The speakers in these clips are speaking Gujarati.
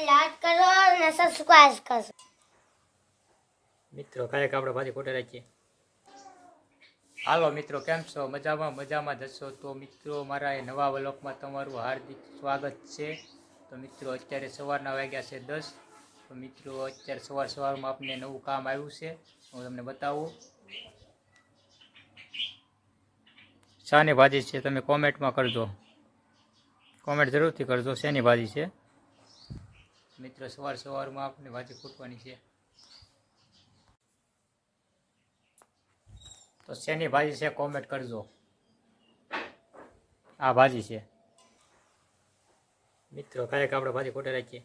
લાઈક કરો અને સબસ્ક્રાઇબ કરો. મિત્રો કાંઈક આપણે ભાજી ખોટે રાખીએ. હાલો મિત્રો, કેમ છો? મજામાં જશો તો મિત્રો મારા એ નવા વ્લોગમાં તમારું હાર્દિક સ્વાગત છે. તો મિત્રો અત્યારે સવારના વાગ્યા છે 10. તો મિત્રો અત્યારે સવારમાં આપણે નવું કામ આવ્યું છે, હું તમને બતાવું. શાની ભાજી છે તમે કોમેન્ટમાં કરજો, કોમેન્ટ જરૂરથી કરજો શેની ભાજી છે. મિત્રો સવારમાં આપણે ભાજી ફૂટવાની છે. તો શેની ભાજી છે કોમેન્ટ કરજો. આ ભાજી છે મિત્રો, કાંઈક આપણે ભાજી ખોટે રાખીએ.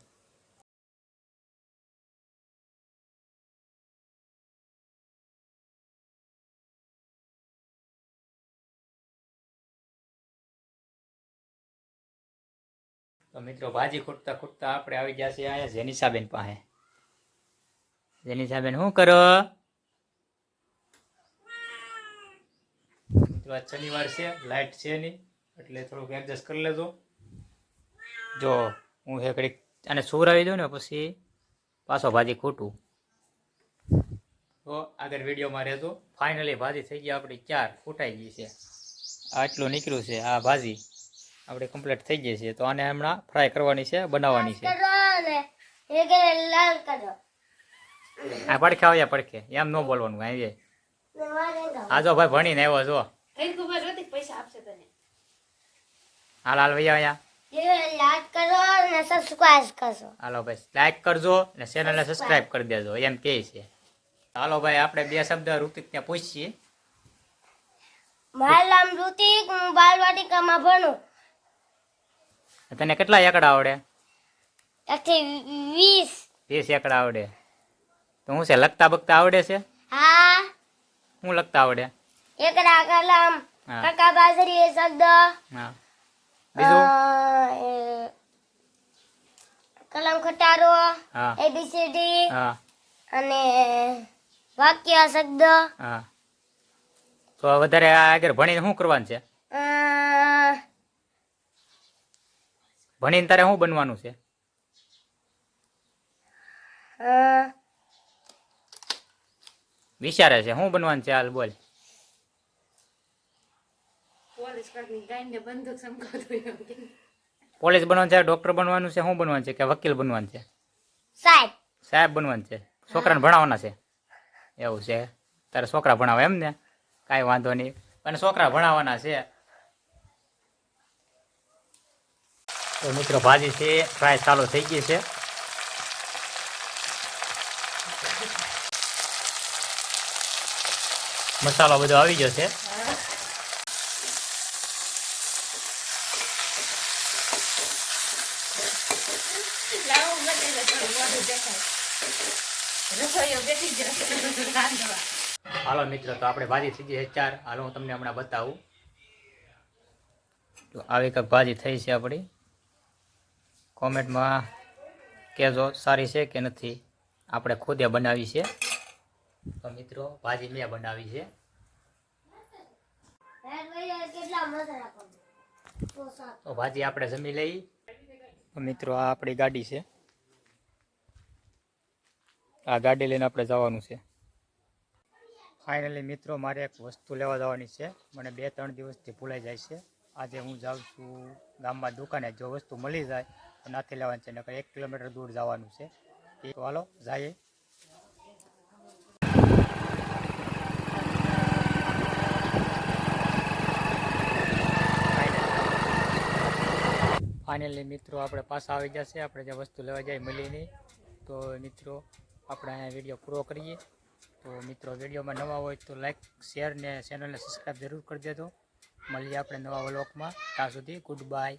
તો મિત્રો ભાજી ખૂટતા આપણે આવી ગયા છે અહીંયા જેનિસાબેન પાસે. જેનિસાબેન શું કરો? મિત્રો આજ શનિવાર છે, લાઇટ છે નહીં એટલે થોડુંક એડજસ્ટ કરી લેજો. જો હું એ ઘડીક આને સુવરાવી દઉં ને પછી પાછો ભાજી ખૂટું. તો આગળ વિડીયોમાં રહેજો. ફાઇનલી ભાજી થઈ ગઈ આપણી 4 ફૂટાઈ ગઈ છે. આટલું નીકળ્યું છે. આ ભાજી આપણે કમ્પ્લીટ થઈ ગઈ છે. તો આને હમણાં ફ્રાય કરવાની છે, બનાવવાની છે. આ પડખે આવ્યા પડખે એમ ન બોલવાનું. આવી આ જો ભાઈ ભણીને આવ્યો જો. હાલ ભૈયા લાઈક કરો અને સબસ્ક્રાઇબ કરો. હાલો ભાઈ લાઈક કરજો અને ચેનલને સબસ્ક્રાઇબ કરી દેજો એમ કહે છે. હાલો ભાઈ આપણે 2 શબ્દ ઋતિક ત્યાં પૂછીએ. મારું નામ ઋતિક, હું બાલવાટિકામાં ભણું. તને કેટલા એકડા આવડે? 1 થી 20. 20 એકડા આવડે. તો હું છે લખતા બખતા આવડે છે? હા. હું લખતા આવડે? એકડા, કલમ, કાકા બાજરી શબ્દ. હા. બીજું? કલમ ખટારો, હા. એબીસીડી, હા. અને વાક્ય શબ્દ. હા. તો વધારે આગળ ભણીને શું કરવાનું છે? ભણીને તારે શું બનવાનું છે? વિચારે છે શું બનવાનું છે? હાલ બોલ. પોલીસ બનવાનું છે, ડોક્ટર બનવાનું છે, શું બનવાનું છે કે વકીલ બનવાનું છે? સાહેબ બનવાનું છે. છોકરાને ભણાવવાના છે એવું છે? તારે છોકરા ભણાવે એમ ને? કાંઈ વાંધો નહીં, અને છોકરા ભણાવવાના છે. તો મિત્રો ભાજી છે ફ્રાય ચાલુ થઈ ગઈ છે. મસાલો બધો આવી ગયો છે. હાલો મિત્રો, તો આપણે ભાજી થઈ ગઈ છે 4. હાલો હું તમને હમણાં બતાવું. તો આવી કંઈક ભાજી થઈ છે આપણી. કોમેન્ટમાં કહેજો સારી છે કે નથી. આપણે ખુદે બનાવી છે. તો મિત્રો ભાજી મેં બનાવી છે. તો ભાજી આપણે જમી લઈ. તો મિત્રો આ આપણી ગાડી છે. આ ગાડી લઈને આપણે જવાનું છે. ફાઇનલી મિત્રો મારે એક વસ્તુ લેવા જવાની છે. મને 2-3 દિવસથી ભૂલાઈ જાય છે. આજે હું જાઉં છું ગામમાં દુકાને. જો વસ્તુ મળી જાય તો નાથી લેવાની છે, નકર 1 કિલોમીટર દૂર જવાનું છે. તો હાલો જઈએ. ફાઇનલી મિત્રો આપણે પાછા આવી જશે. આપણે જે વસ્તુ લેવા જાય મળી નહીં. તો મિત્રો આપણે અહીંયા વિડીયો પૂરો કરીએ. તો મિત્રો વિડીયોમાં નવા હોય તો લાઈક, શેર ને ચેનલને સબસ્ક્રાઈબ જરૂર કરી દેજો. મળીએ આપણે નવા વ્લોગમાં. ત્યાં સુધી ગુડ બાય.